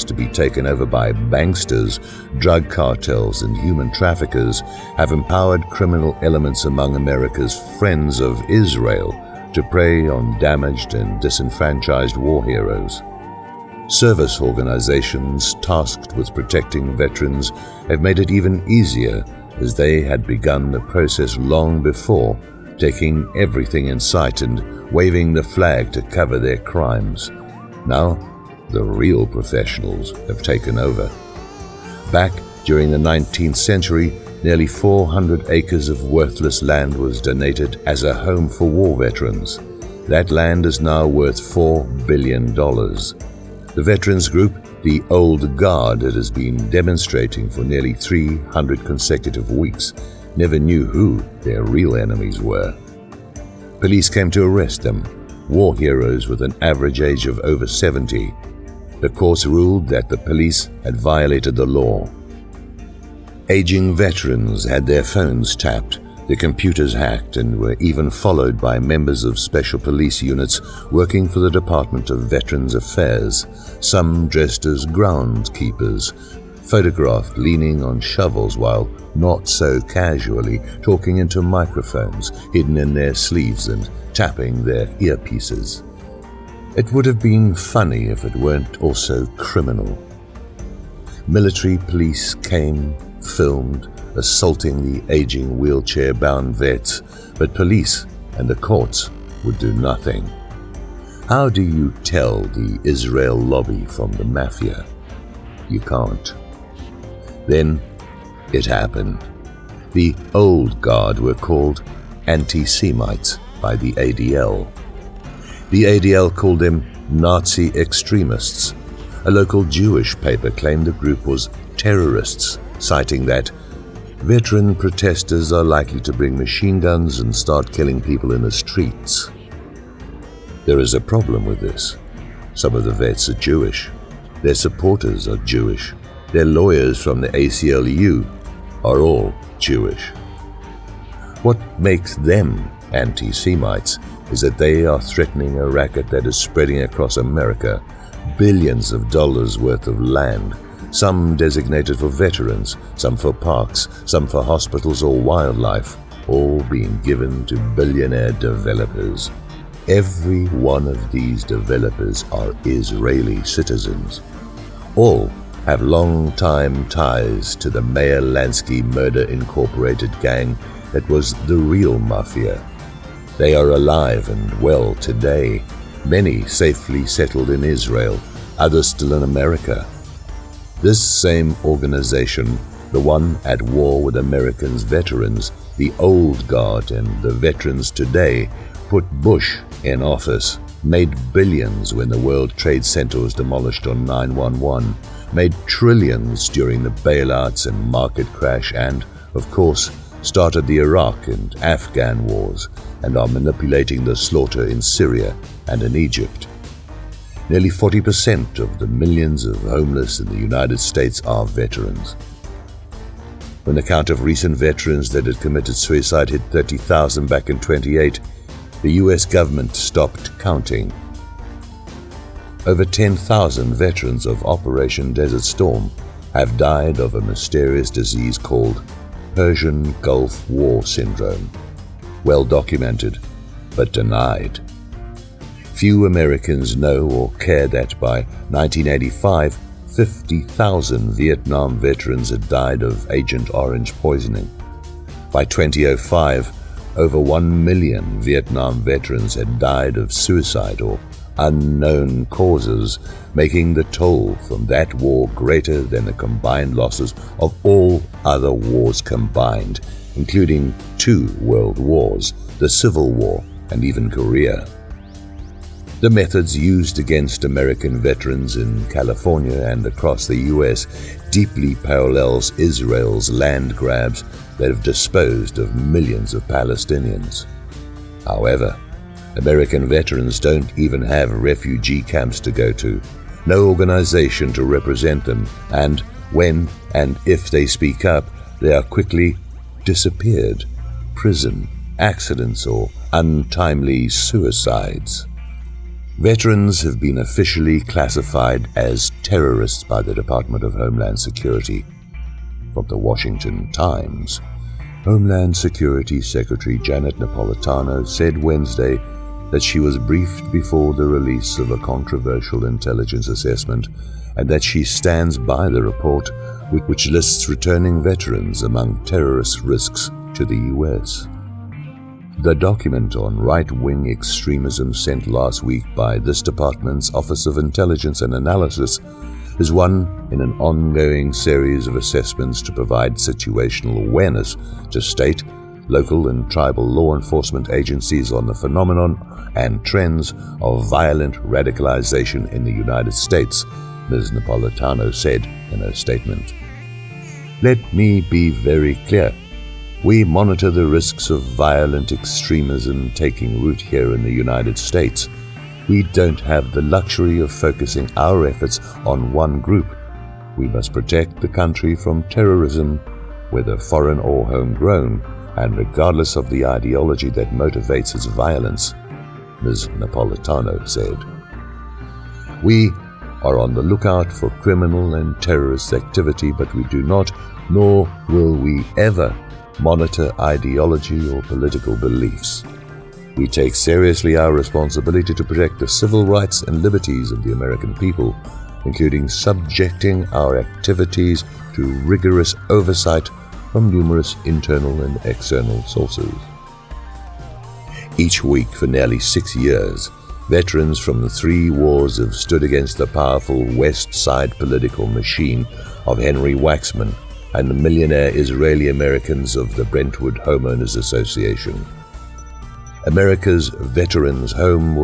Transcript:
forced to be taken over by banksters, drug cartels, and human traffickers have empowered criminal elements among America's friends of Israel to prey on damaged and disenfranchised war heroes. Service organizations tasked with protecting veterans have made it even easier, as they had begun the process long before, taking everything in sight and waving the flag to cover their crimes. Now, the real professionals have taken over. Back during the 19th century, nearly 400 acres of worthless land was donated as a home for war veterans. That land is now worth $4 billion. The veterans group, the Old Guard, that has been demonstrating for nearly 300 consecutive weeks, never knew who their real enemies were. Police came to arrest them, war heroes with an average age of over 70. The courts ruled that the police had violated the law. Aging veterans had their phones tapped, their computers hacked, and were even followed by members of special police units working for the Department of Veterans Affairs, some dressed as groundskeepers, photographed leaning on shovels while not so casually talking into microphones hidden in their sleeves and tapping their earpieces. It would have been funny if it weren't also criminal. Military police came, filmed, assaulting the aging wheelchair-bound vets, but police and the courts would do nothing. How do you tell the Israel lobby from the mafia? You can't. Then it happened. The Old Guard were called anti-Semites by the ADL. The ADL called them Nazi extremists. A local Jewish paper claimed the group was terrorists, citing that veteran protesters are likely to bring machine guns and start killing people in the streets. There is a problem with this. Some of the vets are Jewish. Their supporters are Jewish. Their lawyers from the ACLU are all Jewish. What makes them anti-Semites is that they are threatening a racket that is spreading across America, billions of dollars worth of land, some designated for veterans, some for parks, some for hospitals or wildlife, all being given to billionaire developers. Every one of these developers are Israeli citizens. All have long-time ties to the Meyer Lansky Murder Incorporated gang that was the real mafia. They are alive and well today, many safely settled in Israel, others still in America. This same organization, the one at war with Americans' veterans, the Old Guard and the veterans today, put Bush in office, made billions when the World Trade Center was demolished on 9/11, made trillions during the bailouts and market crash, and, of course, started the Iraq and Afghan wars, and are manipulating the slaughter in Syria and in Egypt. Nearly 40% of the millions of homeless in the United States are veterans. When the count of recent veterans that had committed suicide hit 30,000 back in 1928, the U.S. government stopped counting. Over 10,000 veterans of Operation Desert Storm have died of a mysterious disease called Persian Gulf War Syndrome, well documented but denied. Few Americans know or care that by 1985, 50,000 Vietnam veterans had died of Agent Orange poisoning. By 2005, over 1 million Vietnam veterans had died of suicide or unknown causes, making the toll from that war greater than the combined losses of all other wars combined, including 2 world wars, the Civil War, and even Korea. The methods used against American veterans in California and across the U.S. deeply parallels Israel's land grabs that have disposed of millions of Palestinians. However, American veterans don't even have refugee camps to go to, no organization to represent them, and when and if they speak up, they are quickly disappeared, prison, accidents, or untimely suicides. Veterans have been officially classified as terrorists by the Department of Homeland Security. From the Washington Times, Homeland Security Secretary Janet Napolitano said Wednesday that she was briefed before the release of a controversial intelligence assessment and that she stands by the report, which lists returning veterans among terrorist risks to the U.S. The document on right-wing extremism sent last week by this department's Office of Intelligence and Analysis is one in an ongoing series of assessments to provide situational awareness to state, local and tribal law enforcement agencies on the phenomenon and trends of violent radicalization in the United States, Ms. Napolitano said in her statement. Let me be very clear. We monitor the risks of violent extremism taking root here in the United States. We don't have the luxury of focusing our efforts on one group. We must protect the country from terrorism, whether foreign or homegrown, and regardless of the ideology that motivates its violence, Ms. Napolitano said. We are on the lookout for criminal and terrorist activity, but we do not, nor will we ever, monitor ideology or political beliefs. We take seriously our responsibility to protect the civil rights and liberties of the American people, including subjecting our activities to rigorous oversight from numerous internal and external sources. Each week for nearly 6 years, veterans from the 3 wars have stood against the powerful West Side political machine of Henry Waxman and the millionaire Israeli Americans of the Brentwood Homeowners Association. America's Veterans Home